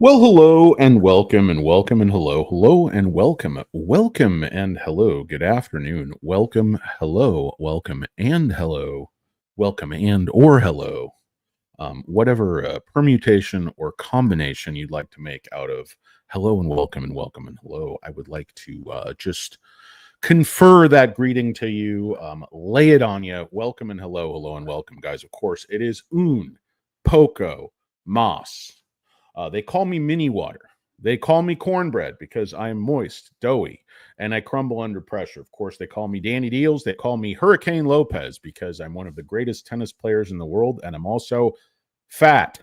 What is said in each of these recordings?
Well, hello and welcome and welcome and hello, hello and welcome, welcome and hello, good afternoon, welcome, hello, welcome and hello, welcome and or hello, whatever permutation or combination you'd like to make out of hello and welcome and hello. I would like to just confer that greeting to you, lay it on you. Welcome and hello, hello and welcome, guys. Of course, it is Un, Poco, Moss. They call me mini water. They call me cornbread because I'm moist, doughy, and I crumble under pressure. Of course, they call me Danny Deals. They call me Hurricane Lopez because I'm one of the greatest tennis players in the world, and I'm also fat.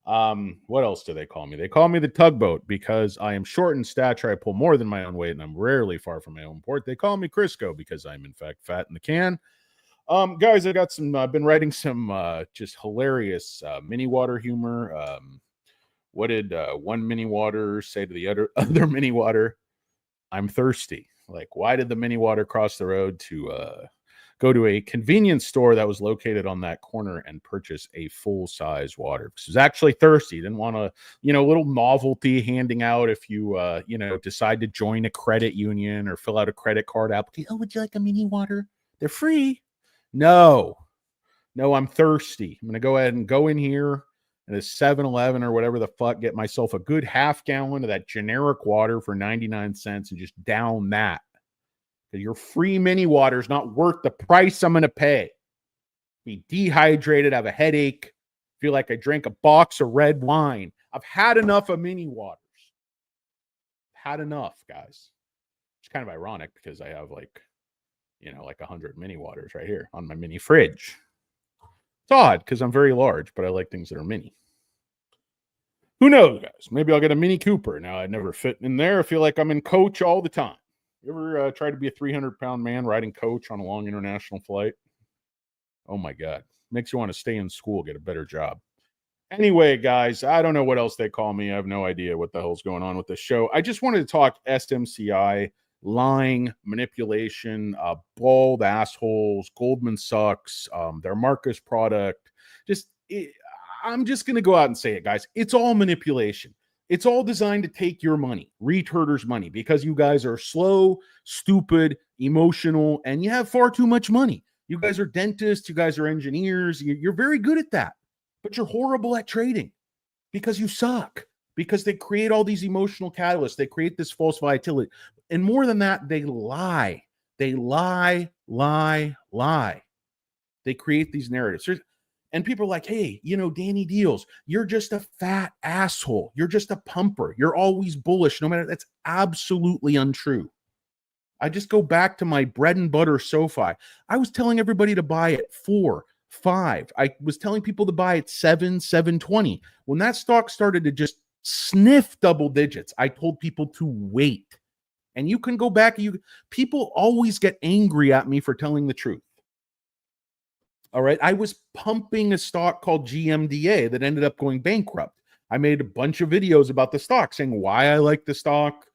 What else do they call me? They call me the tugboat because I am short in stature. I pull more than my own weight, and I'm rarely far from my own port. They call me Crisco because I'm in fact fat in the can. Guys, I got some. I've been writing some just hilarious mini water humor. What did one mini water say to the other mini water? I'm thirsty. Like, why did the mini water cross the road to go to a convenience store that was located on that corner and purchase a full-size water? Because he was actually thirsty. He didn't want a little novelty handing out if you decide to join a credit union or fill out a credit card application. Oh, would you like a mini water? They're free. No, I'm thirsty. I'm gonna go ahead and go in here and a 7-Eleven or whatever the fuck, get myself a good half gallon of that generic water for 99 cents and just down that. Because your free mini water is not worth the price I'm going to pay. Be dehydrated, have a headache, feel like I drank a box of red wine. I've had enough of mini waters. Had enough, guys. It's kind of ironic because I have like 100 mini waters right here on my mini fridge. It's odd because I'm very large, but I like things that are mini. Who knows, guys? Maybe I'll get a Mini Cooper. Now, I'd never fit in there. I feel like I'm in coach all the time. You ever try to be a 300-pound man riding coach on a long international flight? Oh, my God. Makes you want to stay in school, get a better job. Anyway, guys, I don't know what else they call me. I have no idea what the hell's going on with this show. I just wanted to talk SMCI, lying, manipulation, bald assholes, Goldman sucks, their Marcus product. I'm just going to go out and say it, guys. It's all manipulation. It's all designed to take your money, retarders' money, because you guys are slow, stupid, emotional, and you have far too much money. You guys are dentists. You guys are engineers. You're very good at that, but you're horrible at trading because you suck, because they create all these emotional catalysts. They create this false volatility. And more than that, they lie. They lie. They create these narratives. And people are like, hey, Danny Deals, you're just a fat asshole. You're just a pumper. You're always bullish. No matter, that's absolutely untrue. I just go back to my bread and butter SoFi. I was telling everybody to buy at 4, 5. I was telling people to buy at 7, 720. When that stock started to just sniff double digits, I told people to wait. And you can go back. People always get angry at me for telling the truth. All right. I was pumping a stock called GMDA that ended up going bankrupt. I made a bunch of videos about the stock saying why I like the stock,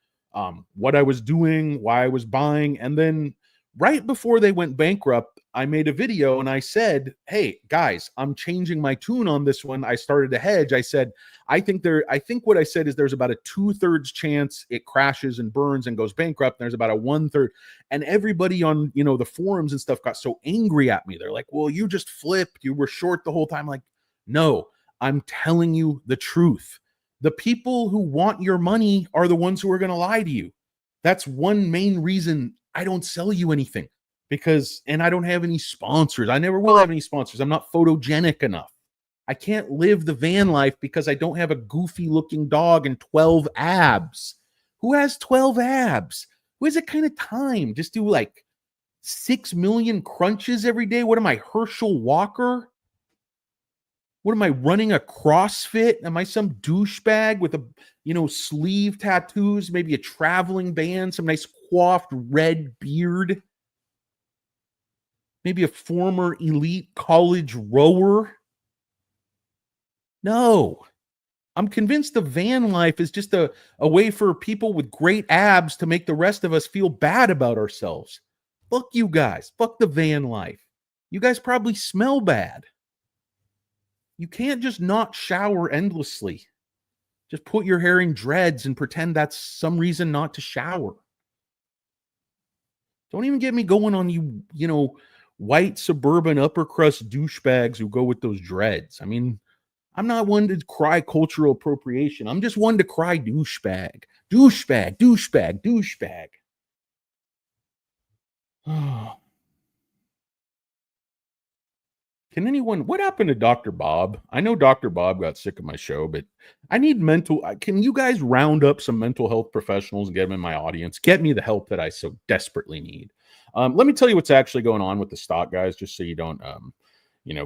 what I was doing, why I was buying. And then right before they went bankrupt, I made a video and I said, hey, guys, I'm changing my tune on this one. I started to hedge. I said, I think what I said is there's about a 2/3 chance it crashes and burns and goes bankrupt. And there's about a 1/3. And everybody on, the forums and stuff got so angry at me. They're like, well, you just flipped. You were short the whole time. Like, no, I'm telling you the truth. The people who want your money are the ones who are going to lie to you. That's one main reason I don't sell you anything, and I don't have any sponsors. I never will have any sponsors. I'm not photogenic enough. I can't live the van life because I don't have a goofy looking dog and 12 abs. Who has 12 abs? Who has that kind of time? Just do like 6 million crunches every day? What am I, Herschel Walker? What am I, running a CrossFit? Am I some douchebag with sleeve tattoos, maybe a traveling band, some nice coiffed red beard? Maybe a former elite college rower? No. I'm convinced the van life is just a way for people with great abs to make the rest of us feel bad about ourselves. Fuck you guys. Fuck the van life. You guys probably smell bad. You can't just not shower endlessly. Just put your hair in dreads and pretend that's some reason not to shower. Don't even get me going on white suburban upper crust douchebags who go with those dreads. I mean, I'm not one to cry cultural appropriation. I'm just one to cry douchebag. Douchebag, douchebag, douchebag. What happened to Dr. Bob? I know Dr. Bob got sick of my show, but I need can you guys round up some mental health professionals and get them in my audience? Get me the help that I so desperately need. Let me tell you what's actually going on with the stock, guys, just so you don't,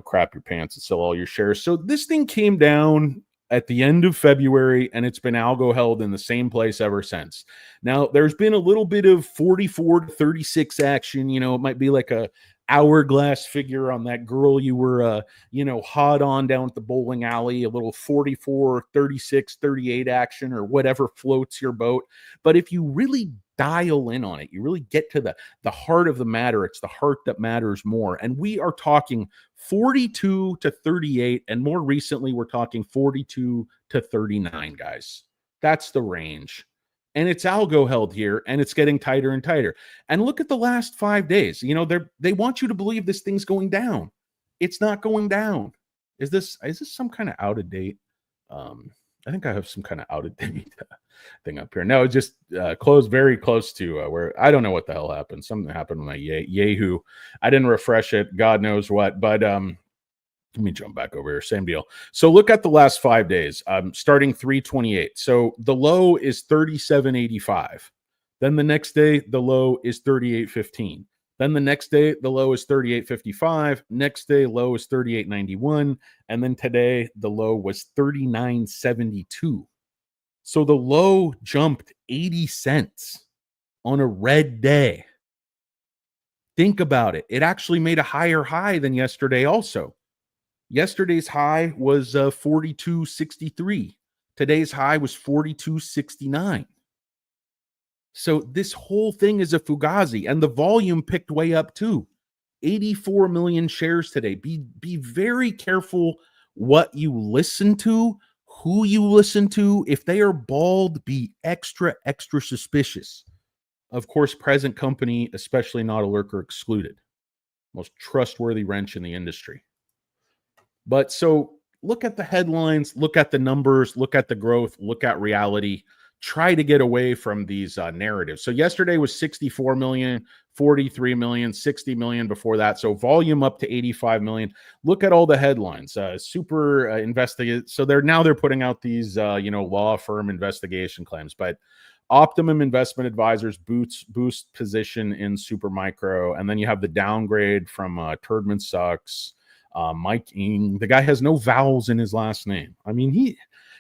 crap your pants and sell all your shares. So this thing came down at the end of February, and it's been algo held in the same place ever since. Now, there's been a little bit of 44 to 36 action. It might be like a hourglass figure on that girl you were, hot on down at the bowling alley, a little 44, 36, 38 action or whatever floats your boat. But if you really dial in on it, you really get to the heart of the matter. It's the heart that matters more. And we are talking 42 to 38. And more recently, we're talking 42 to 39, guys. That's the range. And it's algo held here, and it's getting tighter and tighter. And look at the last 5 days. They want you to believe this thing's going down. It's not going down. Is this some kind of out of date? I think I have some kind of out of date thing up here. No, it just closed very close to where I don't know what the hell happened. Something happened with my Yahoo. I didn't refresh it. God knows what. But let me jump back over here. Same deal. So look at the last 5 days, starting 328. So the low is 37.85. Then the next day, the low is 38.15. Then the next day, the low is 38.55. Next day, low is 38.91. And then today, the low was 39.72. So the low jumped 80 cents on a red day. Think about it. It actually made a higher high than yesterday also. Yesterday's high was 42.63. Today's high was 42.69. So this whole thing is a fugazi, and the volume picked way up too. 84 million shares today. Be very careful what you listen to, who you listen to. If they are bald, be extra suspicious. Of course, present company, especially not a lurker, excluded. Most trustworthy wrench in the industry. But so look at the headlines, look at the numbers, look at the growth, look at reality. Try to get away from these narratives. So yesterday was 64 million, 43 million, 60 million before that. So volume up to 85 million. Look at all the headlines. Super investigate. So they're putting out these law firm investigation claims. But Optimum Investment Advisors boost position in super micro, and then you have the downgrade from Turdman Sucks. Mike Ing, the guy has no vowels in his last name. I mean,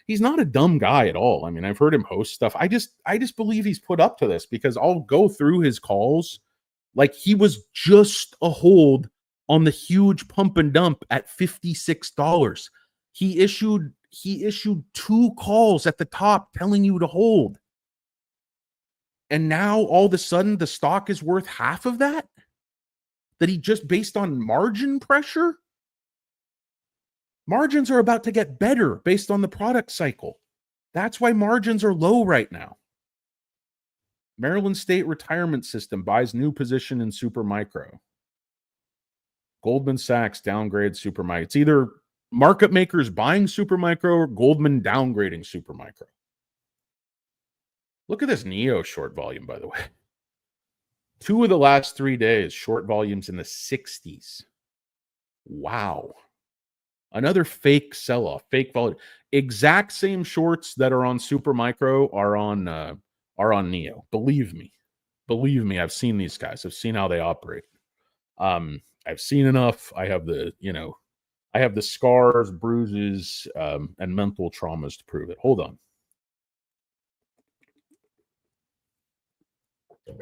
he's not a dumb guy at all. I mean, I've heard him host stuff. I just believe he's put up to this because I'll go through his calls like he was just a hold on the huge pump and dump at $56. He issued 2 calls at the top telling you to hold. And now all of a sudden the stock is worth half of that? That he just based on margin pressure? Margins are about to get better based on the product cycle. That's why margins are low right now. Maryland State Retirement System buys new position in super micro. Goldman Sachs downgrades super micro. It's either market makers buying super micro or Goldman downgrading super micro. Look at this NEO short volume, by the way. 2 of the last 3 days, short volumes in the 60s. Wow. Another fake sell-off, fake volume. Exact same shorts that are on super micro are on NEO. Believe me, I've seen these guys. I've seen how they operate. I've seen enough. I have the scars, bruises, and mental traumas to prove it. Hold on.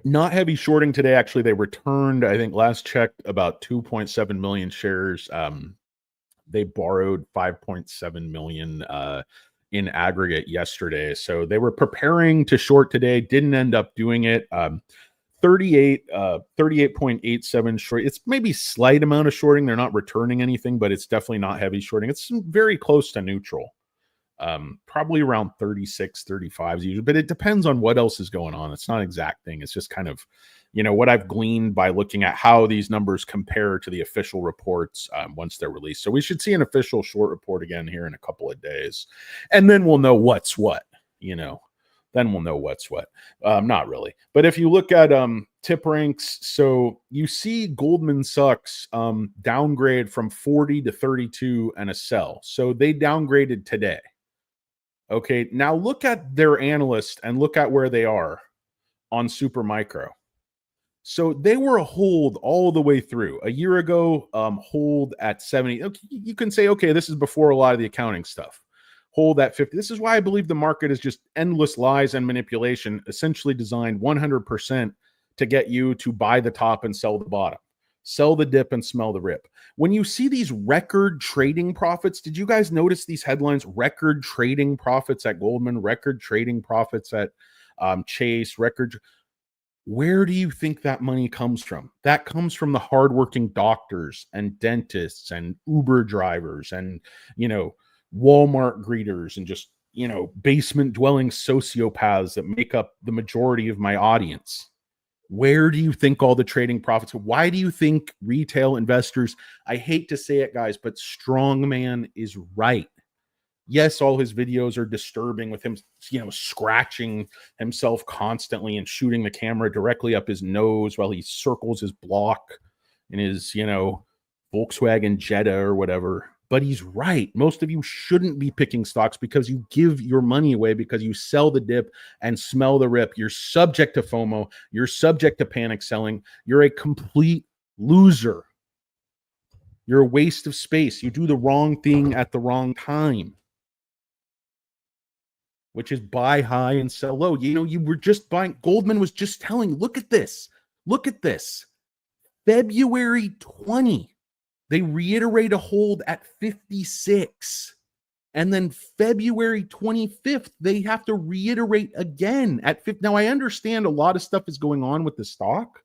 Not heavy shorting today. Actually, they returned, I think last checked, about 2.7 million shares. They borrowed 5.7 million in aggregate yesterday. So they were preparing to short today, didn't end up doing it. 38.87 short. It's maybe slight amount of shorting. They're not returning anything, but it's definitely not heavy shorting. It's very close to neutral. Probably around 36, 35 usually, but it depends on what else is going on. It's not an exact thing. It's just kind of, what I've gleaned by looking at how these numbers compare to the official reports once they're released. So we should see an official short report again here in a couple of days, and then we'll know what's what, then we'll know what's what. Not really. But if you look at tip ranks, so you see Goldman Sachs downgrade from 40 to 32 and a sell. So they downgraded today. Okay, now look at their analyst and look at where they are on Super Micro. So they were a hold all the way through. A year ago, hold at 70. Okay, you can say, okay, this is before a lot of the accounting stuff. Hold at 50. This is why I believe the market is just endless lies and manipulation, essentially designed 100% to get you to buy the top and sell the bottom. Sell the dip and smell the rip. When you see these record trading profits, did you guys notice these headlines? Record trading profits at Goldman, record trading profits at Chase, record. Where do you think that money comes from? That comes from the hardworking doctors and dentists and Uber drivers and, Walmart greeters and just, basement dwelling sociopaths that make up the majority of my audience. Where do you think all the trading profits? Why do you think retail investors, I hate to say it, guys, but Strongman is right. Yes, all his videos are disturbing with him, scratching himself constantly and shooting the camera directly up his nose while he circles his block in his, Volkswagen Jetta or whatever. But he's right. Most of you shouldn't be picking stocks because you give your money away because you sell the dip and smell the rip. You're subject to FOMO. You're subject to panic selling. You're a complete loser. You're a waste of space. You do the wrong thing at the wrong time, which is buy high and sell low. You were just buying. Goldman was just telling you, look at this. Look at this. February 20. They reiterate a hold at 56. And then February 25th, they have to reiterate again at 50. Now, I understand a lot of stuff is going on with the stock.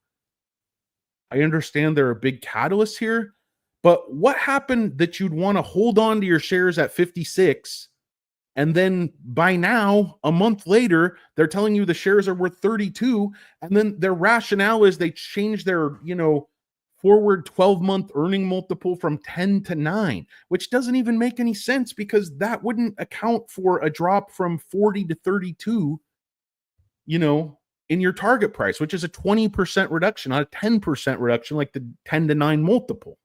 I understand they're a big catalyst here. But what happened that you'd want to hold on to your shares at 56? And then by now, a month later, they're telling you the shares are worth 32. And then their rationale is they changed their, forward 12-month earning multiple from 10 to 9, which doesn't even make any sense because that wouldn't account for a drop from 40 to 32, in your target price, which is a 20% reduction, not a 10% reduction like the 10 to 9 multiple.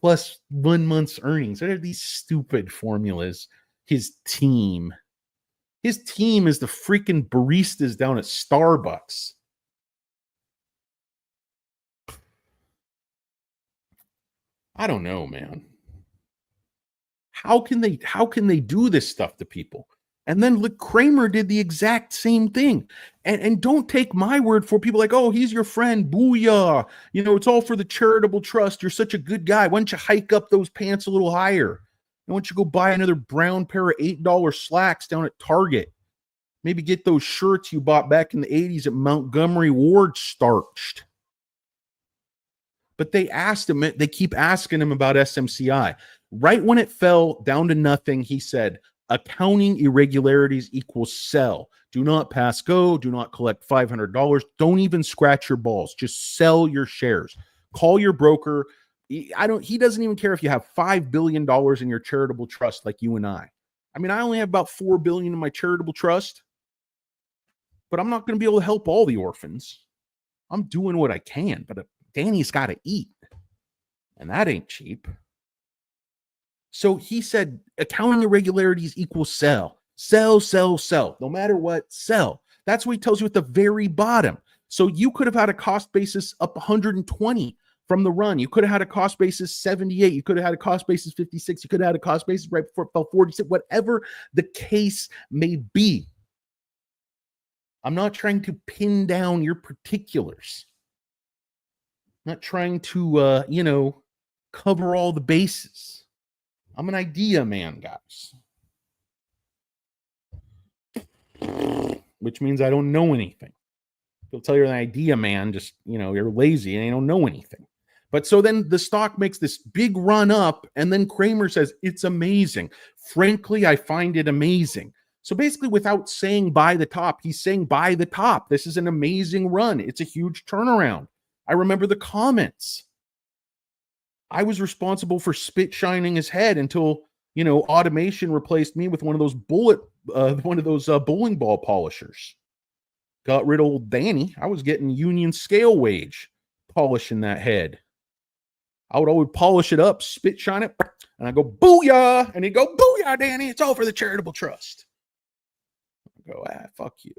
Plus 1 month's earnings. What are these stupid formulas? His team is the freaking baristas down at Starbucks. I don't know, man. How can they do this stuff to people? And then look, Cramer did the exact same thing. And don't take my word for people like, oh, he's your friend. Booyah. It's all for the charitable trust. You're such a good guy. Why don't you hike up those pants a little higher? Why don't you go buy another brown pair of $8 slacks down at Target? Maybe get those shirts you bought back in the 80s at Montgomery Ward starched. But they keep asking him about SMCI. Right when it fell down to nothing, he said, accounting irregularities equals sell. Do not pass go. Do not collect $500. Don't even scratch your balls. Just sell your shares. Call your broker. He doesn't even care if you have $5 billion in your charitable trust like you and I. I mean, I only have about $4 billion in my charitable trust, but I'm not going to be able to help all the orphans. I'm doing what I can, but Danny's got to eat, and that ain't cheap. So he said accounting irregularities equals sell. Sell, sell, sell. No matter what, sell. That's what he tells you at the very bottom. So you could have had a cost basis up 120 from the run. You could have had a cost basis 78. You could have had a cost basis 56. You could have had a cost basis right before it fell 46. Whatever the case may be. I'm not trying to pin down your particulars. Not trying to, cover all the bases. I'm an idea man, guys. Which means I don't know anything. They'll tell you you're an idea man, just, you're lazy and you don't know anything. But so then the stock makes this big run up, and then Cramer says, it's amazing. Frankly, I find it amazing. So basically, without saying buy the top, he's saying buy the top. This is an amazing run. It's a huge turnaround. I remember the comments. I was responsible for spit shining his head until, automation replaced me with one of those bowling ball polishers. Got rid of old Danny. I was getting union scale wage polishing that head. I would always polish it up, spit shine it, and I go, booyah! And he'd go, booyah, Danny, it's all for the charitable trust. I go, fuck you.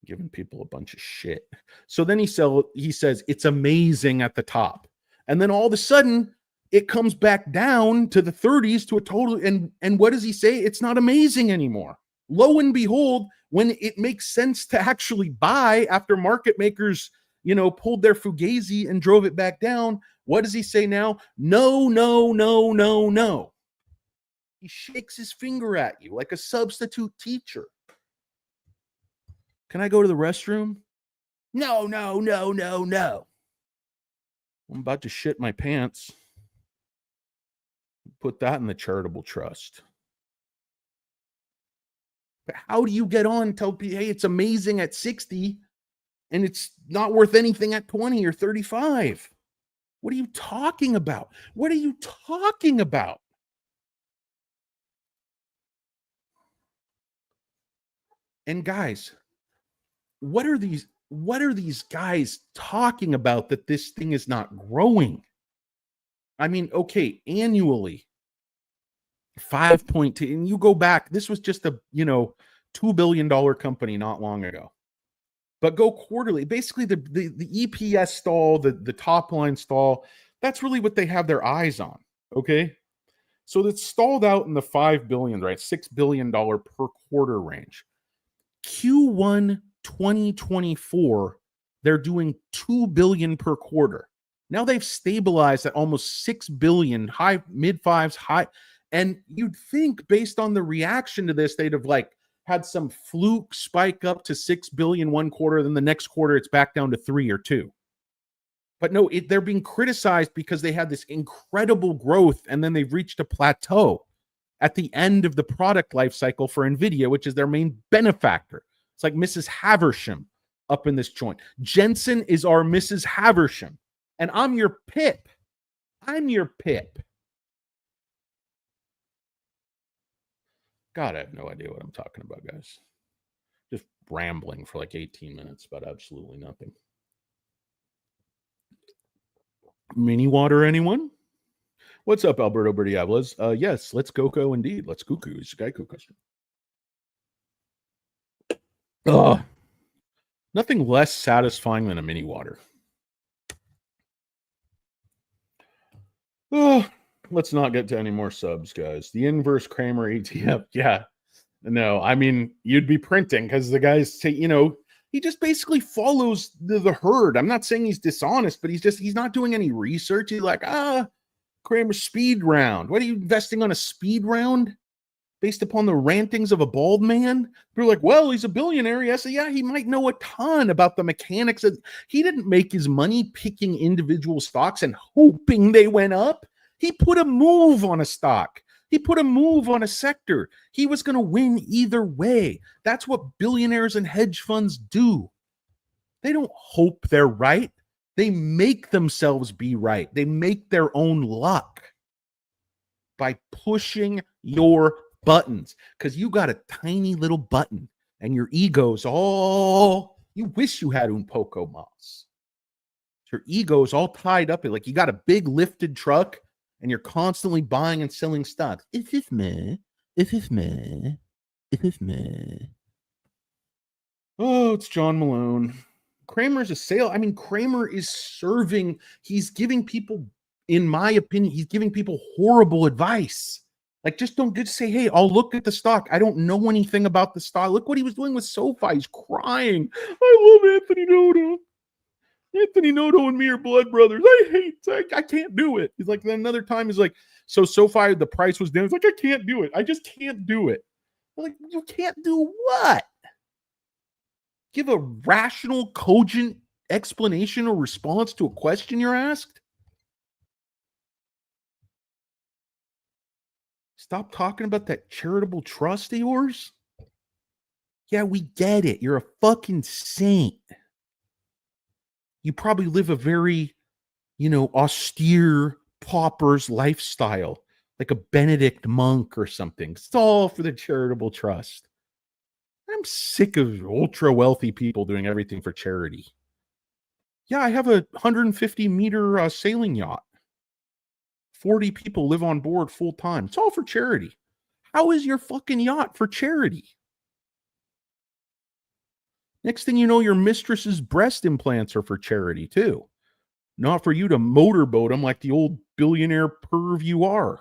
Giving people a bunch of shit. So then he says, it's amazing at the top. And then all of a sudden, it comes back down to the 30s to a total, and what does he say? It's not amazing anymore. Lo and behold, when it makes sense to actually buy after market makers pulled their fugazi and drove it back down, what does he say now? No, no, no, no, no. He shakes his finger at you like a substitute teacher. Can I go to the restroom? No, no, no, no, no. I'm about to shit my pants. Put that in the charitable trust. But how do you get on and tell people, hey, it's amazing at 60 and it's not worth anything at 20 or 35? What are you talking about? What are you talking about? And guys, what are these guys talking about that this thing is not growing? I mean, okay, annually 5.2, and you go back, this was just a, $2 billion company not long ago. But go quarterly, basically the EPS stall, the top line stall, that's really what they have their eyes on, okay? So it's stalled out in the $5 billion, right? $6 billion per quarter range. Q1 2024, they're doing $2 billion per quarter. Now they've stabilized at almost $6 billion, high, mid fives, high. And you'd think based on the reaction to this, they'd have had some fluke spike up to 6 billion one quarter, then the next quarter it's back down to 3 or 2. But no, they're being criticized because they had this incredible growth and then they've reached a plateau at the end of the product life cycle for NVIDIA, which is their main benefactor. It's like Mrs. Haversham up in this joint. Jensen is our Mrs. Haversham, and I'm your pip. I'm your pip. God, I have no idea what I'm talking about, guys. Just rambling for 18 minutes about absolutely nothing. Mini water, anyone? What's up, Alberto Berdiablas? Yes, let's go indeed. Let's cuckoo. Skyco custom. Nothing less satisfying than a mini water. Let's not get to any more subs, guys. The inverse Cramer ETF. Yeah. No, I mean, you'd be printing because the guys say, he just basically follows the herd. I'm not saying he's dishonest, but he's not doing any research. He's like, Cramer speed round. What are you investing on a speed round based upon the rantings of a bald man? They're like, well, he's a billionaire. Yes, yeah, he might know a ton about the mechanics. He didn't make his money picking individual stocks and hoping they went up. He put a move on a stock. He put a move on a sector. He was going to win either way. That's what billionaires and hedge funds do. They don't hope they're right. They make themselves be right. They make their own luck by pushing your buttons, because you got a tiny little button and your ego's all, you wish you had un poco mas. Your ego's all tied up. Like you got a big lifted truck and you're constantly buying and selling stocks. If it's me. Oh, it's John Malone. Cramer's a sale. I mean, Cramer is serving. He's giving people, in my opinion, he's giving people horrible advice. Just don't just say, hey, I'll look at the stock. I don't know anything about the stock. Look what he was doing with SoFi. He's crying. I love Anthony Noto. Anthony Noto and me are blood brothers. I can't do it. He's like, then another time he's like, so SoFi, the price was down. He's like, I can't do it. I just can't do it. I'm like, you can't do what? Give a rational, cogent explanation or response to a question you're asked? Stop talking about that charitable trust of yours. Yeah, we get it. You're a fucking saint. You probably live a very, austere pauper's lifestyle, like a Benedict monk or something. It's all for the charitable trust. I'm sick of ultra wealthy people doing everything for charity. Yeah, I have a 150-meter sailing yacht. 40 people live on board full time. It's all for charity. How is your fucking yacht for charity? Next thing you know, your mistress's breast implants are for charity too. Not for you to motorboat them like the old billionaire perv you are.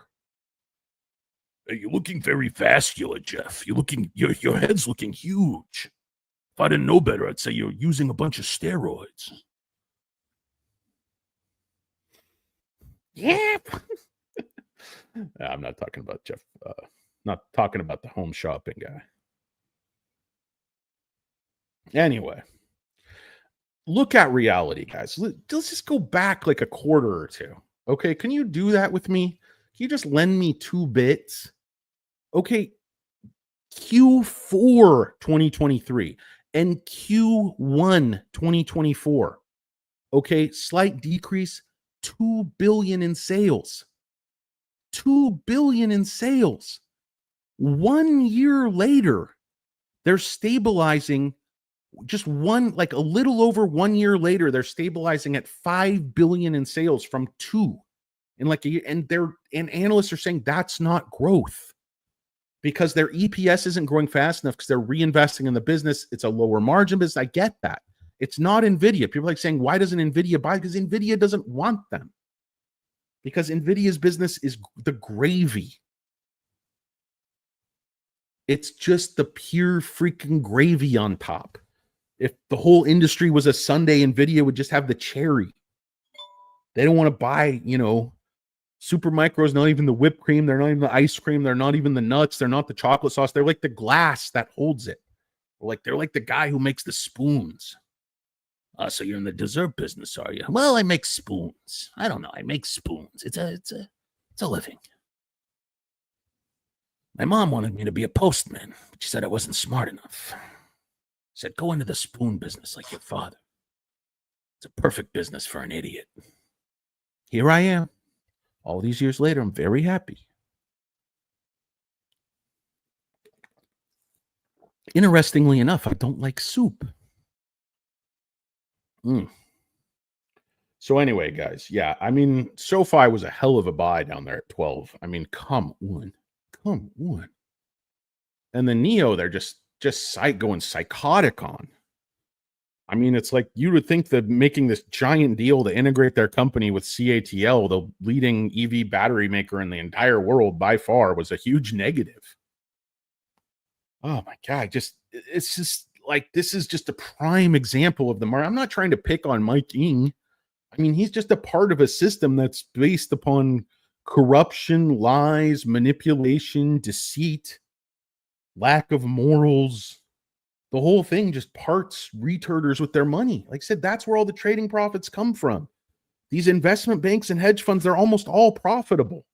You're looking very vascular, Jeff. Your head's looking huge. If I didn't know better, I'd say you're using a bunch of steroids. Yeah. I'm not talking about Jeff. Not talking about the home shopping guy. Anyway, look at reality, guys. Let's just go back like a quarter or two. Okay, can you do that with me? Can you just lend me 2 bits? Okay, Q4 2023 and Q1 2024. Okay, slight decrease, 2 billion in sales. 2 billion in sales. 1 year later, they're stabilizing. Just like a little over 1 year later, they're stabilizing at 5 billion in sales from 2 in like a year. And analysts are saying that's not growth because their EPS isn't growing fast enough because they're reinvesting in the business. It's a lower margin business. I get that. It's not NVIDIA. People are like saying, why doesn't NVIDIA buy? Because NVIDIA doesn't want them. Because NVIDIA's business is the gravy. It's just the pure freaking gravy on top. If the whole industry was a sundae, NVIDIA would just have the cherry. They don't want to buy, Super Micro's not even the whipped cream. They're not even the ice cream. They're not even the nuts. They're not the chocolate sauce. They're like the glass that holds it. They're like the guy who makes the spoons. So you're in the dessert business, are you? Well, I make spoons. I don't know. I make spoons. It's a living. My mom wanted me to be a postman, but she said I wasn't smart enough. Said, go into the spoon business like your father. It's a perfect business for an idiot. Here I am. All these years later, I'm very happy. Interestingly enough, I don't like soup. So anyway, guys, yeah, I mean, SoFi was a hell of a buy down there at 12. I mean, come on. And the Neo, they're just going psychotic on. I mean, it's like you would think that making this giant deal to integrate their company with CATL, the leading EV battery maker in the entire world by far, was a huge negative. Oh my God, it's just like, this is just a prime example of the market. I'm not trying to pick on Mike Ng. I mean, he's just a part of a system that's based upon corruption, lies, manipulation, deceit, lack of morals. The whole thing just parts retarders with their money. Like I said, that's where all the trading profits come from. These investment banks and hedge funds, they're almost all profitable.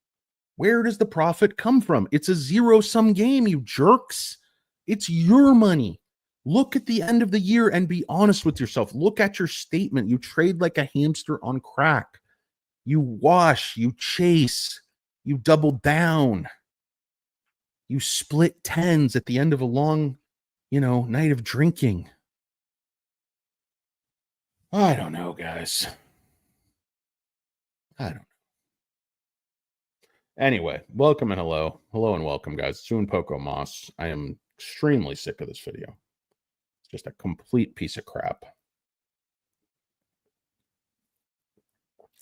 Where does the profit come from? It's a zero-sum game, you jerks. It's your money. Look at the end of the year and be honest with yourself. Look at your statement. You trade like a hamster on crack. You wash, you chase, you double down. You split tens at the end of a long, night of drinking. I don't know, guys. I don't know. Anyway, welcome and hello. Hello and welcome, guys. Soon Poco Moss. I am extremely sick of this video. It's just a complete piece of crap.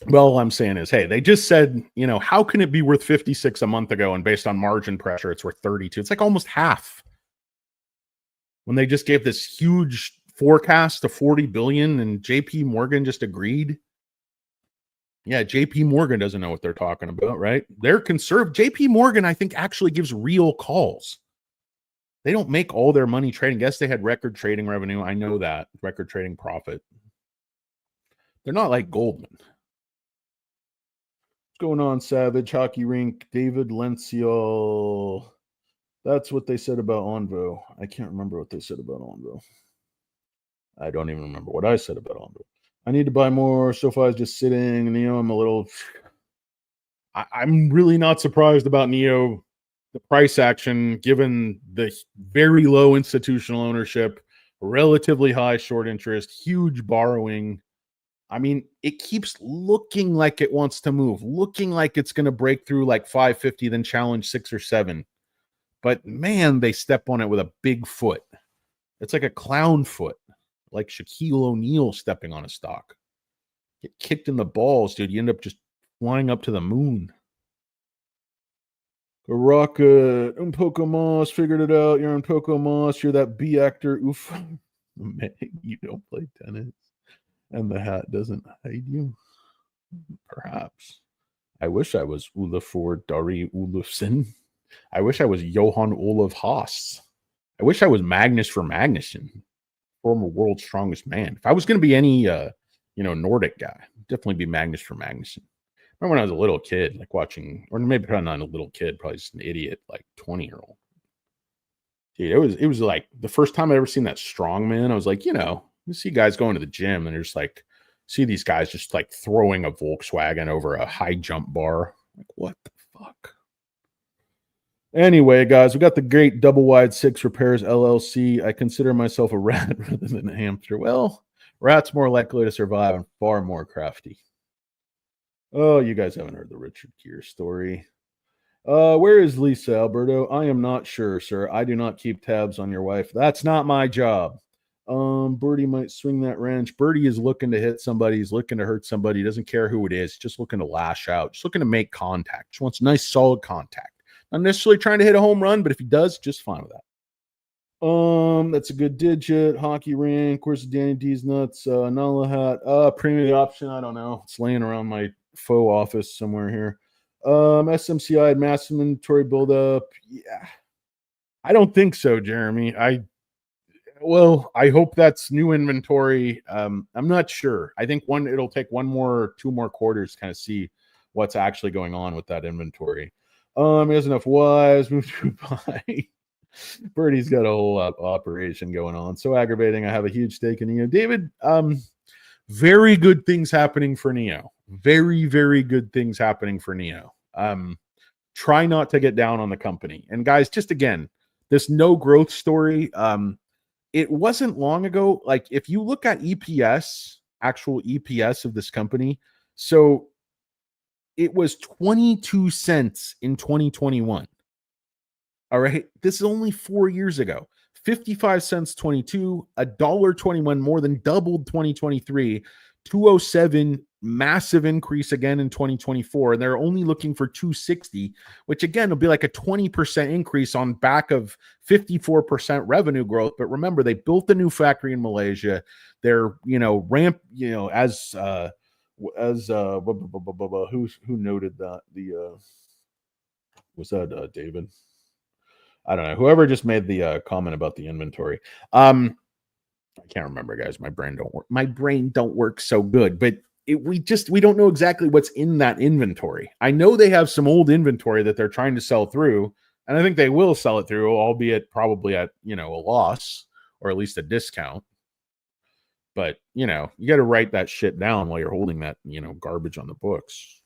Well, all I'm saying is, hey, they just said, how can it be worth 56 a month ago? And based on margin pressure, it's worth 32. It's like almost half. When they just gave this huge forecast of 40 billion and JP Morgan just agreed. Yeah, JP Morgan doesn't know what they're talking about, right? They're conservative. JP Morgan, I think, actually gives real calls. They don't make all their money trading. Yes, they had record trading revenue. I know that. Record trading profit. They're not like Goldman. What's going on, Savage? Hockey Rink, David Lencial. That's what they said about Onvo. I can't remember what they said about Onvo. I don't even remember what I said about Onvo. I need to buy more. SoFi is just sitting. I'm a little. I'm really not surprised about Neo, the price action, given the very low institutional ownership, relatively high short interest, huge borrowing. I mean, it keeps looking like it wants to move, looking like it's going to break through like 550, then challenge 6 or 7. But man, they step on it with a big foot. It's like a clown foot, like Shaquille O'Neal stepping on a stock. Get kicked in the balls, dude. You end up just flying up to the moon. Rocket, Pokémon figured it out. You're on Pokémon. You're that B actor. Oof. Man, you don't play tennis. And the hat doesn't hide you. Perhaps. I wish I was Olafur Dari Olufsen. I wish I was Johan Olaf Haas. I wish I was Magnus for Magnussen, former world's strongest man. If I was going to be any, Nordic guy, definitely be Magnus for Magnussen. Remember when I was a little kid, like watching, or maybe probably not a little kid, probably just an idiot, like 20-year-old. Dude, it was like the first time I ever seen that strongman. I was like, you see guys going to the gym and they're just like, see these guys just like throwing a Volkswagen over a high jump bar. Like, what the fuck? Anyway, guys, we got the great Double Wide 6 Repairs LLC. I consider myself a rat rather than a hamster. Well, rats more likely to survive and far more crafty. Oh, you guys haven't heard the Richard Gere story. Where is Lisa, Alberto? I am not sure, sir. I do not keep tabs on your wife. That's not my job. Birdie might swing that wrench. Birdie is looking to hit somebody. He's looking to hurt somebody. He doesn't care who it is. Just looking to lash out. Just looking to make contact. Just wants nice, solid contact. Not necessarily trying to hit a home run, but if he does, just fine with that. That's a good digit. Hockey rink. Where's Danny D's nuts? Nala hat. Premium option. I don't know. It's laying around my faux office somewhere here. SMCI had massive inventory buildup. Yeah. I don't think so, Jeremy. I hope that's new inventory. I'm not sure. I think it'll take 2 more quarters to kind of see what's actually going on with that inventory. He has enough wives, moved to Dubai. Birdie's got a whole operation going on. So aggravating. I have a huge stake in Neo. David, very good things happening for Neo. Very, very good things happening for Neo. Try not to get down on the company. And guys, just again, this no growth story, it wasn't long ago. Like if you look at EPS, actual EPS of this company, so it was 22 cents in 2021. All right. This is only 4 years ago. 55 cents, 22, $1.21, more than doubled 2023, 207, massive increase again in 2024. And they're only looking for 260, which again will be like a 20% increase on back of 54% revenue growth. But remember, they built a new factory in Malaysia. They're, ramp, as who noted that? Was that David? I don't know. Whoever just made the comment about the inventory. I can't remember, guys. My brain don't work so good, but we don't know exactly what's in that inventory. I know they have some old inventory that they're trying to sell through, and I think they will sell it through, albeit probably at a loss or at least a discount. But you got to write that shit down while you're holding that garbage on the books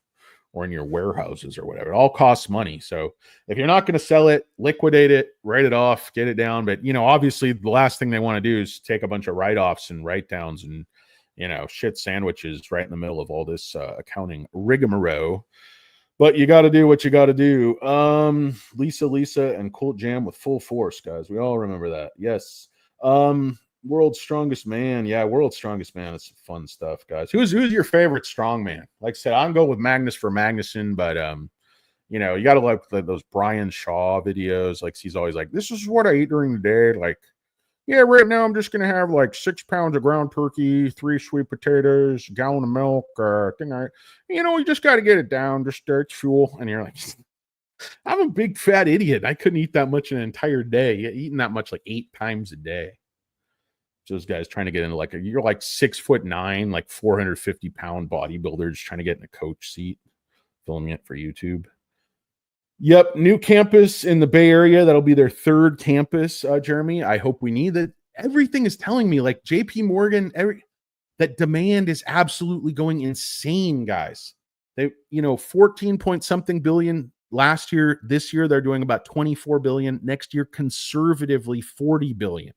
or in your warehouses or whatever. It all costs money. So if you're not going to sell it, liquidate it, write it off, get it down. But, obviously the last thing they want to do is take a bunch of write-offs and write-downs and, shit sandwiches right in the middle of all this accounting rigmarole. But you got to do what you got to do. Lisa, and Colt Jam with full force, guys. We all remember that. Yes. World's Strongest Man. Yeah, World's Strongest Man. It's fun stuff, guys. Who's your favorite strongman? Like I said, I'm going with Magnus for Magnussen, but you got to like those Brian Shaw videos. Like he's always like, this is what I eat during the day. Like, yeah, right now I'm just gonna have like 6 pounds of ground turkey, 3 sweet potatoes, a gallon of milk. You just got to get it down. Just it's fuel, and you're like, I'm a big fat idiot. I couldn't eat that much in an entire day. Eating that much like 8 times a day. Those guys trying to get into you're like 6'9", like 450-pound bodybuilders trying to get in a coach seat, filming it for YouTube. Yep, new campus in the Bay Area. That'll be their third campus, Jeremy. I hope we need that. Everything is telling me, like JP Morgan, that demand is absolutely going insane, guys. They, 14 point something billion last year. This year, they're doing about 24 billion. Next year, conservatively 40 billion.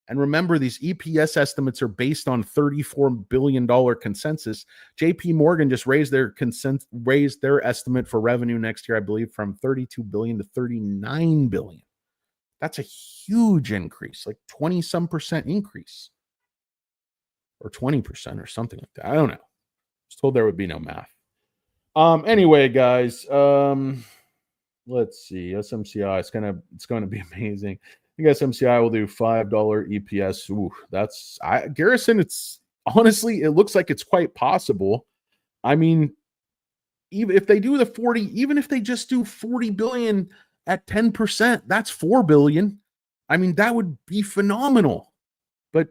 And remember, these EPS estimates are based on $34 billion consensus. JP Morgan just raised their estimate for revenue next year, I believe, from 32 billion to 39 billion. That's a huge increase, like 20-some% increase. Or 20% or something like that. I don't know. I was told there would be no math. Anyway, guys, let's see. SMCI, it's gonna be amazing. I think SMCI will do $5 EPS. Ooh, Garrison, it's honestly, it looks like it's quite possible. I mean, even if they do the 40, even if they just do 40 billion at 10%, that's 4 billion. I mean, that would be phenomenal. But,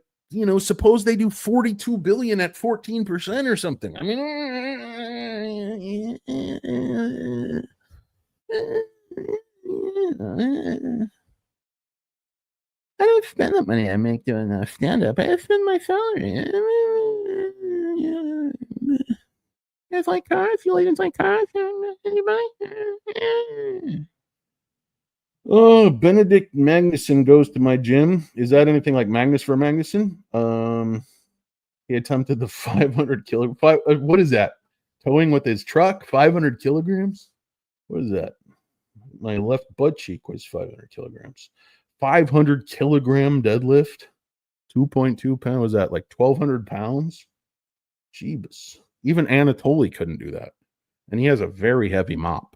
suppose they do 42 billion at 14% or something. I mean, I don't spend the money I make doing stand-up. I spend my salary. You guys like cars? You ladies like cars? Anybody? Oh, Benedict Magnuson goes to my gym. Is that anything like Magnus for Magnuson? He attempted the 500 kilogram. What is that? Towing with his truck? 500 kilograms? What is that? My left butt cheek was 500 kilograms. 500 kilogram deadlift, 2.2 pounds. Was that like 1,200 pounds? Jeebus. Even Anatoly couldn't do that. And he has a very heavy mop.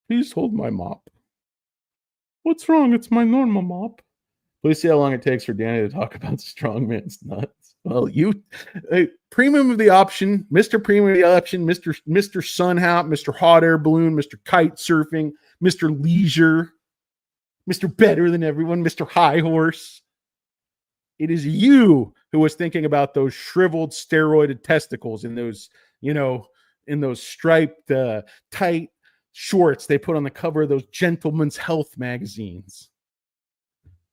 Please hold my mop. What's wrong? It's my normal mop. Please see how long it takes for Danny to talk about strongman's nuts. Well, premium of the option, Mr. Premium of the option, Mr. Sun Hat, Mr. Hot Air Balloon, Mr. Kite Surfing, Mr. Leisure, Mr. Better Than Everyone, Mr. High Horse. It is you who was thinking about those shriveled steroided testicles in those, in those striped, tight shorts they put on the cover of those Gentleman's Health magazines.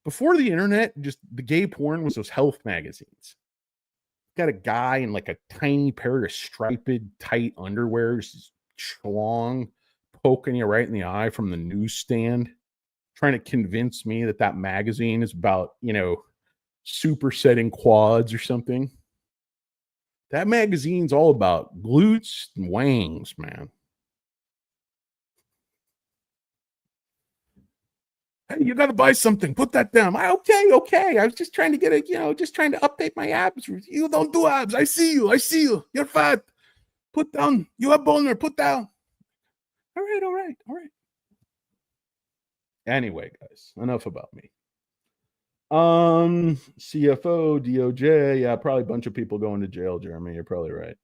Before the internet, just the gay porn was those health magazines. Got a guy in like a tiny pair of striped, tight underwear, schlong, poking you right in the eye from the newsstand, trying to convince me that magazine is about, supersetting quads or something. That magazine's all about glutes and wangs, man. Hey, you got to buy something. Put that down. Okay. I was just trying to get just trying to update my abs. You don't do abs. I see you. You're fat. Put down. You have boner. Put down. All right. Anyway, guys, enough about me. CFO, DOJ. Yeah, probably a bunch of people going to jail, Jeremy. You're probably right.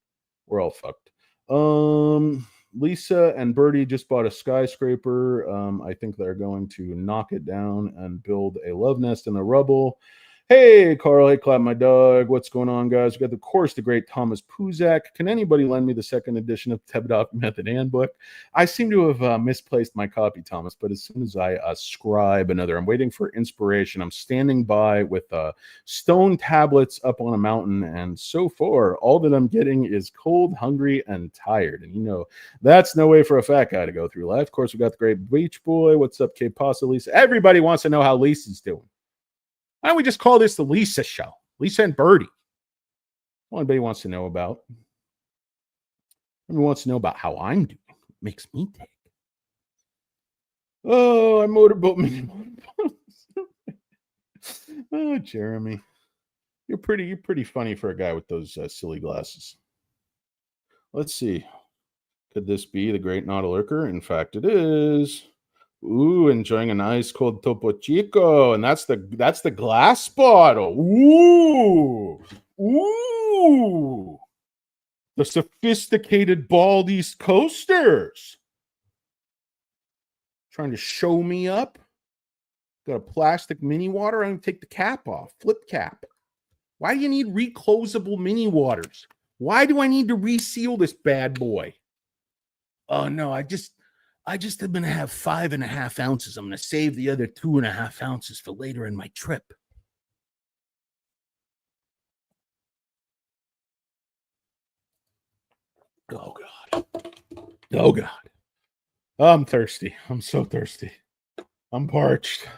We're all fucked. Lisa and Bertie just bought a skyscraper. I think they're going to knock it down and build a love nest in the rubble. Hey, Carl. Hey, Clap My Dog. What's going on, guys? We got, of course, the great Thomas Puzak. Can anybody lend me the second edition of Tebdoc Method Handbook? I seem to have misplaced my copy, Thomas, but as soon as I scribe another, I'm waiting for inspiration. I'm standing by with stone tablets up on a mountain, and so far, all that I'm getting is cold, hungry, and tired. And that's no way for a fat guy to go through life. Of course, we got the great Beach Boy. What's up, Kate Pasta, Lisa? Everybody wants to know how Lisa's doing. Why don't we just call this the Lisa Show? Lisa and Bertie. All anybody wants to know about. Everyone wants to know about how I'm doing. It makes me tick. Oh, I motorboat me. Oh, Jeremy. You're pretty funny for a guy with those silly glasses. Let's see. Could this be the great Not a Lurker? In fact, it is. Ooh, enjoying a nice cold Topo Chico. And that's the glass bottle. Ooh. The sophisticated bald East Coasters. Trying to show me up. Got a plastic mini water. I'm going to take the cap off. Flip cap. Why do you need reclosable mini waters? Why do I need to reseal this bad boy? Oh no, I just am gonna have 5.5 ounces. I'm gonna save the other 2.5 ounces for later in my trip. Oh God. Oh God. I'm thirsty. I'm so thirsty. I'm parched.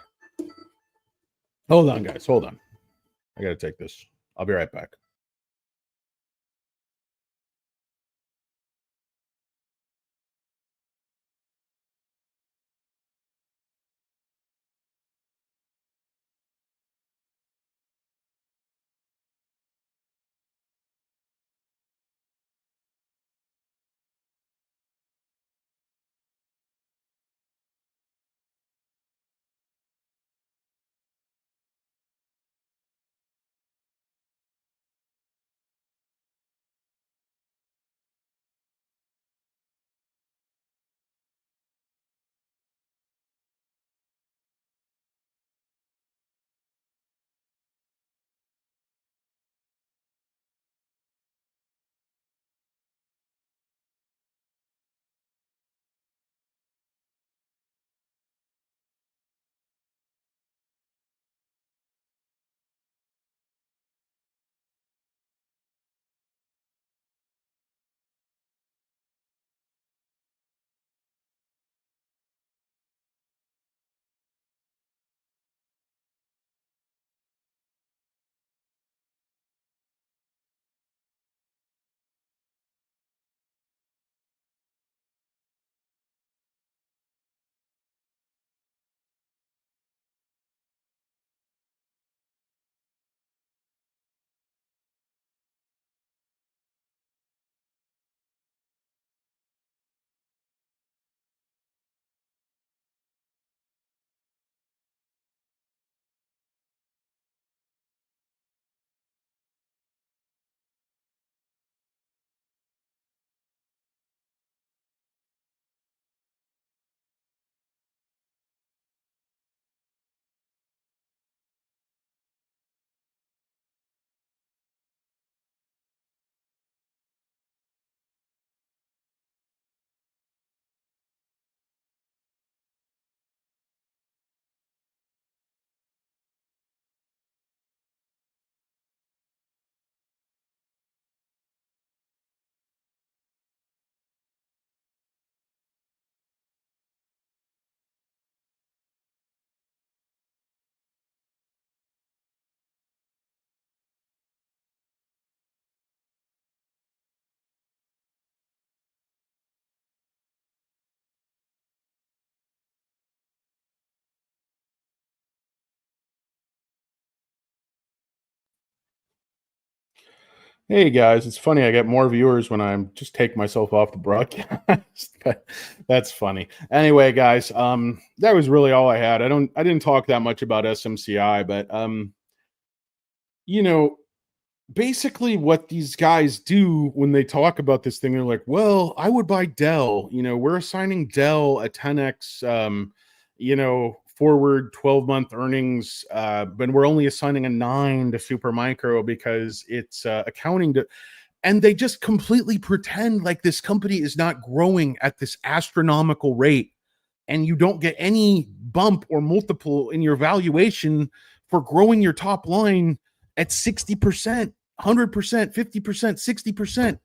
Hold on, guys. Hold on. I gotta take this. I'll be right back. Hey guys, it's funny. I get more viewers when I'm just take myself off the broadcast. But that's funny. Anyway, guys, that was really all I had. I didn't talk that much about SMCI, but you know, basically what these guys do when they talk about this thing, they're like, well, I would buy Dell. We're assigning Dell a 10x forward 12-month earnings, but we're only assigning a 9 to Supermicro because it's accounting to, and they just completely pretend like this company is not growing at this astronomical rate, and you don't get any bump or multiple in your valuation for growing your top line at 60%, 100%, 50%, 60%.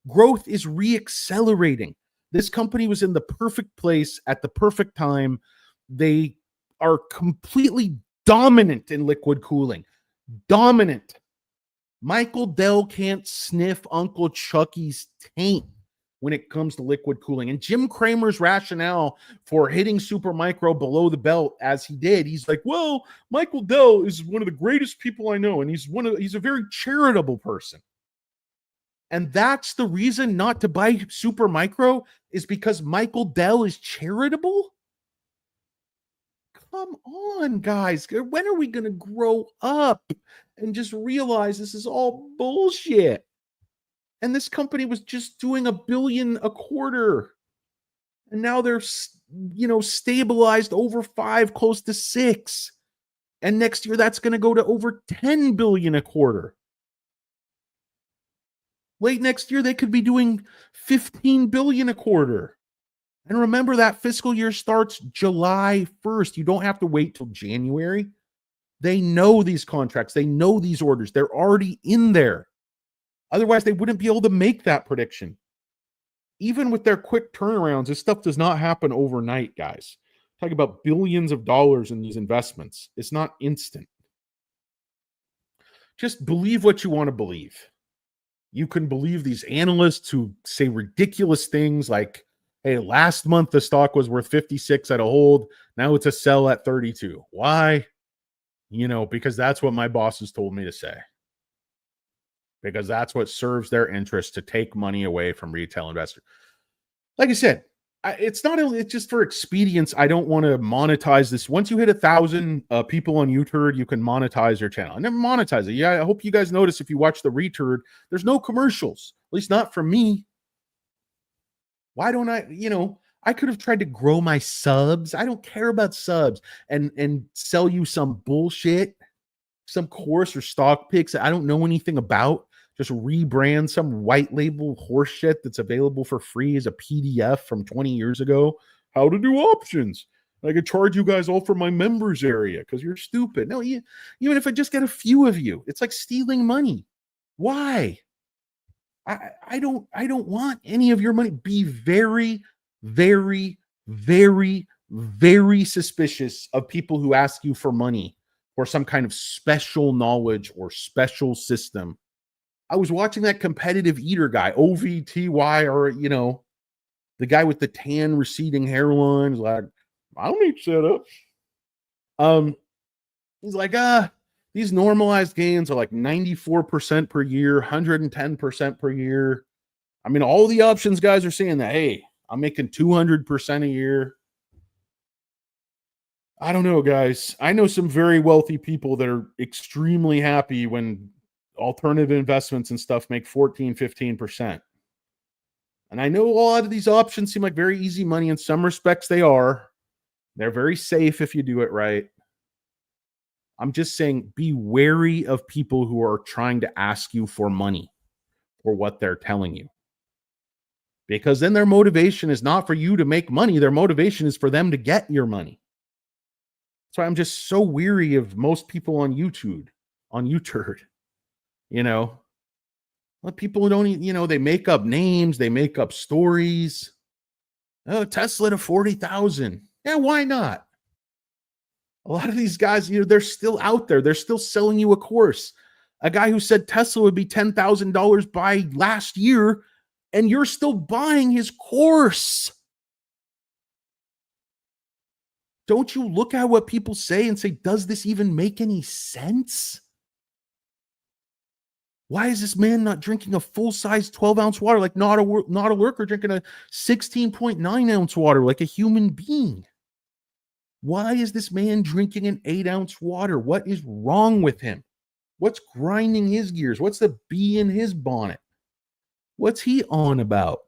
Growth is reaccelerating. This company was in the perfect place at the perfect time. They are completely dominant in liquid cooling. Dominant. Michael Dell can't sniff Uncle Chucky's taint when it comes to liquid cooling. And Jim Cramer's rationale for hitting Supermicro below the belt as he did, he's like, well, Michael Dell is one of the greatest people I know, and he's a very charitable person. And that's the reason not to buy Supermicro, is because Michael Dell is charitable? Come on, guys. When are we going to grow up and just realize this is all bullshit? And this company was just doing $1 billion a quarter. And now they're, stabilized over 5, close to 6. And next year, that's going to go to over 10 billion a quarter. Late next year, they could be doing 15 billion a quarter. And remember that fiscal year starts July 1st. You don't have to wait till January. They know these contracts. They know these orders. They're already in there. Otherwise, they wouldn't be able to make that prediction. Even with their quick turnarounds, this stuff does not happen overnight, guys. Talking about billions of dollars in these investments. It's not instant. Just believe what you want to believe. You can believe these analysts who say ridiculous things like, hey, last month the stock was worth 56 at a hold. Now it's a sell at 32. Why? Because that's what my bosses told me to say. Because that's what serves their interest, to take money away from retail investors. Like I said, it's just for expedience. I don't want to monetize this. Once you hit 1,000 people on YouTube, you can monetize your channel. I never monetize it. Yeah, I hope you guys notice if you watch the return, there's no commercials, at least not for me. Why don't I could have tried to grow my subs. I don't care about subs and sell you some bullshit, some course or stock picks that I don't know anything about. Just rebrand some white label horse shit that's available for free as a PDF from 20 years ago. How to do options. I could charge you guys all for my members area because you're stupid. No, even if I just get a few of you, it's like stealing money. Why? I don't want any of your money. Be very, very, very, very suspicious of people who ask you for money or some kind of special knowledge or special system. I was watching that competitive eater guy, OVTY, or the guy with the tan receding hairline is like, I don't need setups. He's like, these normalized gains are like 94% per year, 110% per year. I mean, all the options guys are saying that, hey, I'm making 200% a year. I don't know, guys. I know some very wealthy people that are extremely happy when alternative investments and stuff make 14, 15%. And I know a lot of these options seem like very easy money. In some respects, they are. They're very safe if you do it right. I'm just saying, be wary of people who are trying to ask you for money for what they're telling you. Because then their motivation is not for you to make money. Their motivation is for them to get your money. That's why I'm just so weary of most people on YouTube. Let people don't, they make up names, they make up stories. Oh, Tesla to 40,000. Yeah, why not? A lot of these guys, they're still out there. They're still selling you a course. A guy who said Tesla would be $10,000 by last year, and you're still buying his course. Don't you look at what people say and say, does this even make any sense? Why is this man not drinking a full-size 12-ounce water like not a lurker drinking a 16.9-ounce water like a human being? Why is this man drinking an 8-ounce water? What is wrong with him? What's grinding his gears? What's the bee in his bonnet? What's he on about?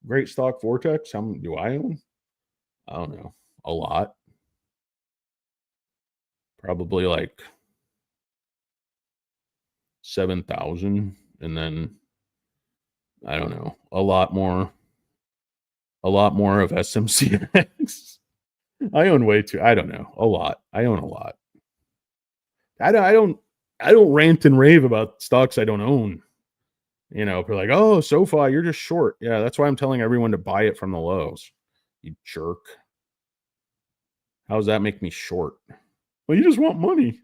Great Stock Vortex. How many do I own? I don't know. A lot. Probably like 7,000. And then, I don't know, a lot more of SMCX. I own way too. I don't know. A lot. I own a lot. I don't rant and rave about stocks I don't own. We're like, oh, SoFi, you're just short. Yeah, that's why I'm telling everyone to buy it from the lows. You jerk. How does that make me short? Well, you just want money.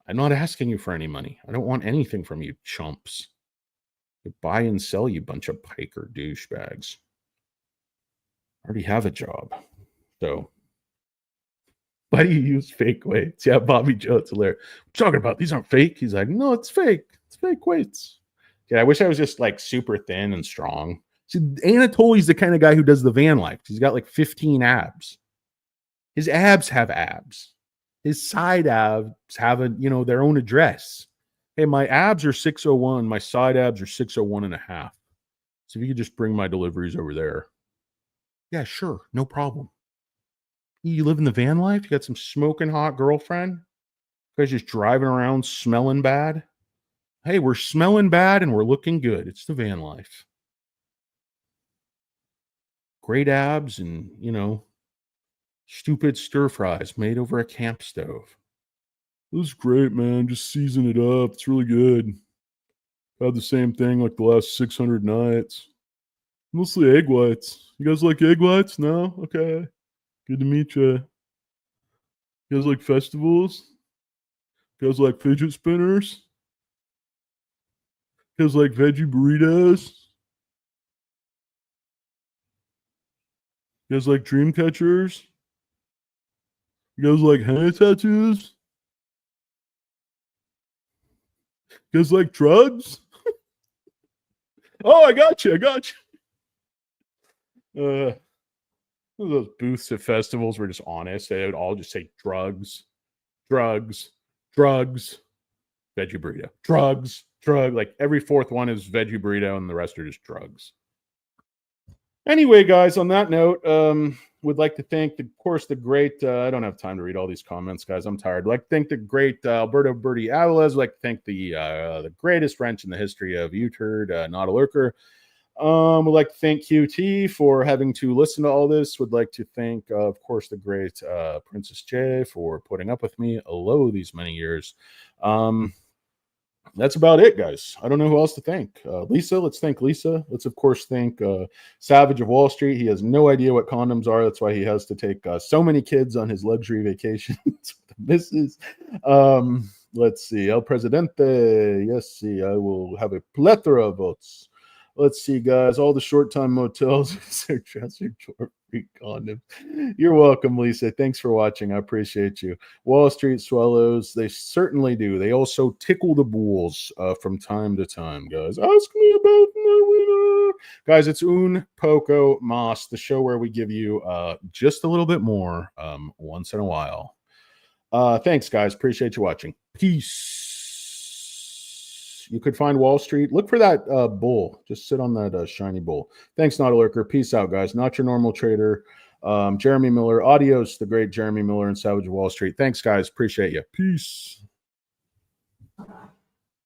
I'm not asking you for any money. I don't want anything from you chumps. You buy and sell, you bunch of piker douchebags. I already have a job. So, why do you use fake weights? Yeah, Bobby Joe, it's hilarious. What are you talking about? These aren't fake. He's like, no, it's fake. It's fake weights. Yeah, I wish I was just like super thin and strong. See, Anatoly's the kind of guy who does the van life. He's got like 15 abs. His abs have abs. His side abs have their own address. Hey, my abs are 601. My side abs are 601 and a half. So if you could just bring my deliveries over there. Yeah, sure. No problem. You live in the van life? You got some smoking hot girlfriend? You guys just driving around smelling bad? Hey, we're smelling bad and we're looking good. It's the van life. Great abs and, stupid stir fries made over a camp stove. It was great, man. Just season it up. It's really good. Had the same thing like the last 600 nights. Mostly egg whites. You guys like egg whites? No? Okay. Good to meet you. You guys like festivals? You guys like fidget spinners? You guys like veggie burritos? You guys like dream catchers? You guys like henna tattoos? You guys like drugs? Oh, I got you. Those booths at festivals were just honest. They would all just say drugs, drugs, drugs, veggie burrito, drugs, drug. Like every fourth one is veggie burrito, and the rest are just drugs. Anyway, guys, on that note, would like to thank, of course, the great, I don't have time to read all these comments, guys. I'm tired. I'd like to thank the great Alberto Bertie Aviles. I'd like to thank the greatest wrench in the history of U-Turd, Not a Lurker. Would like to thank QT for having to listen to all this. Would like to thank, of course, the great Princess J for putting up with me these many years. That's about it, guys. I don't know who else to thank. Lisa, let's thank Lisa. Let's, of course, thank Savage of Wall Street. He has no idea what condoms are. That's why he has to take so many kids on his luxury vacations with the missus. Let's see. El Presidente. Yes, see, I will have a plethora of votes. Let's see, guys. All the short-time motels is their dresser drawer free condoms. You're welcome, Lisa. Thanks for watching. I appreciate you. Wall Street Swallows, they certainly do. They also tickle the bulls from time to time, guys. Ask me about my winner. Guys, it's Un Poco Mas, the show where we give you just a little bit more once in a while. Thanks, guys. Appreciate you watching. Peace. You could find Wall Street. Look for that bull. Just sit on that shiny bull. Thanks, Not a Lurker. Peace out, guys. Not your normal trader. Jeremy Miller. Adios, the great Jeremy Miller and Savage Wall Street. Thanks, guys. Appreciate you. Peace.